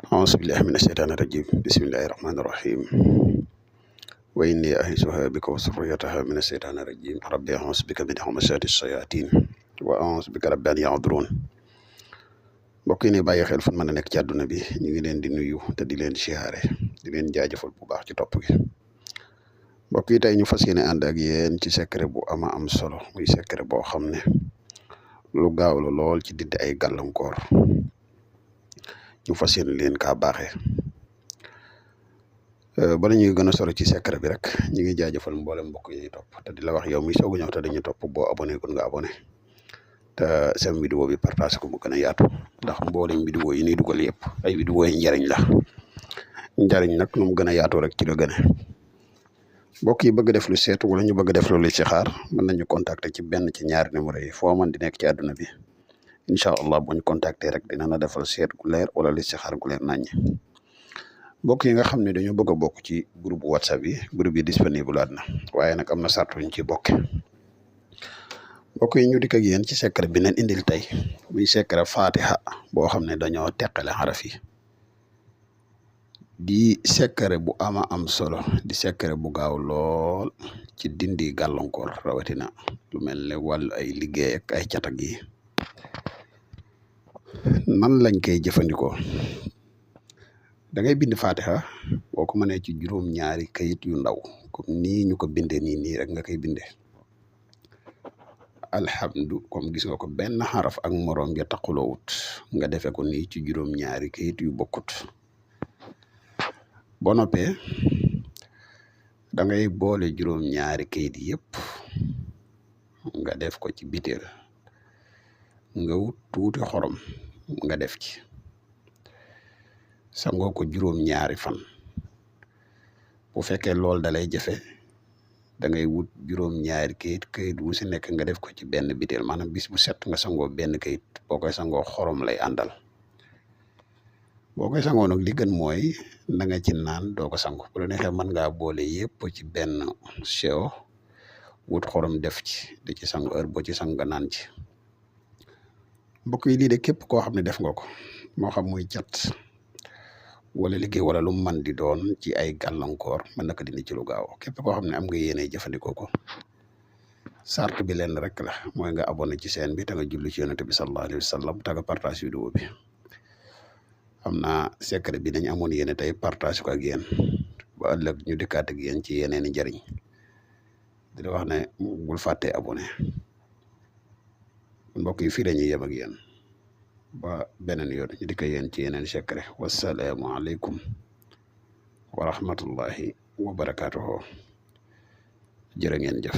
أعوذ بالله من الشيطان الرجيم بسم الله الرحمن الرحيم وإني أعيذها بك وذريتها من الشيطان الرجيم ربي أعوذ بك من همزات الشياطين وأعوذ بك رب أن يحضرون mbokk yi ne bàyyi xel fu mën a nekk ci àdduna bi ñu ngi leen di nuyu te di leen siyaare di leen jaajëfal bu baax ci topp gi mbokk yi tey ñu fas yéene ànd ak yéen ci secret bu ama am solo muy secret boo xam ne lu gaaw la lool ci dindi ay gàllankoor ñu fas yéene leen kaa baaxee bala ñuy gën a sori ci secret bi rek ñu ngi jaajëfal mboolem mbokk yi ñuy topp te di la wax yow mi soog a ñëw te dañuy topp boo abonné kon nga abonné te seen vidéo bi partage ko mu gën a yaatu ndax mboolem vidéo yi ñuy dugal yëpp ay vidéo yi njariñ la njariñ nag nu mu gën a yaatu rek ci la gën a mbokk yi bëgg def lu seet wala ñu bëgg def lu listixaar mën nañu contacter ci benn ci ñaari numéro yi foo mën di nekk ci àdduna bi incha allah bu ñu contacter rek dina na defal seet gu leer wala listixaar gu leer naññ mbokk yi nga xam ne dañoo bëgg a bokk ci groupe whatsapp yi groupe yi disponible aat na waaye nag am na sartu ñu ci bokk mbokk yi ñu dikk ak yéen ci secret bi leen indil tey muy secret fatiha boo xam ne dañoo teqale xaraf yi di secret bu ama am solo di secret bu gaaw lool ci dindi gàllankoor rawatina lu mel ne wàllu ay liggéey ak ay catag yi nan lañ koy jëfandikoo da ngay bind fatiha boo ko mënee ci juróom-ñaari kayit yu ndaw comme nii ñu ko bindee nii rek nga koy bindee alhamdu comme gis nga ko benn xaraf ak moroom ja taqulowut nga defe ko nii ci juróom-ñaari kayit yu bokkut boo noppee da ngay boole juróom-ñaari kayit yëpp nga def ko ci biteel nga wut tuuti xorom nga def ci sangoo ko juróom-ñaari fan bu fekkee loolu dalay jafe da ngay wut juróom-ñaari kayit wu si nekk nga def ko ci benn biteel maanaam bis bu set nga sangoo benn kayit boo koy sangoo xorom lay àndal boo koy sangoo nag li gën mooy na nga ci naan doo ko sango bu la neexee mën ngaa boole yëpp ci benn sewo wut xorom def ci di ci sangu heure boo ci sang nga naan ci mbokk yi lii de képp koo xam ne def nga ko moo xam muy cat wala liggéey wala lu man di doon ci ay gàllankoor mën na ko dindi ci lu gaaw képp koo xam ne am nga yéene jëfandikoo ko sart bi leen rek la mooy nga abonné ci chaîne bi te nga julli ci yonent bi sallallahu alayhi wa sallam te nga partage vidéo bi am na secret bi dañ amoon yéene tey partage ko ak yéen ba ëllëg ñu dikkaat ak yéen ci yeneeni njariñ di la wax ne bul fàttee abonné mbokk yi fii la ñuy yem ak yéen ba beneen yoon ñu dikk yéen ci yeneen secret wasalaamu aleykum wa rahmatullahi wa barakaatuhu jërë ngeen jëf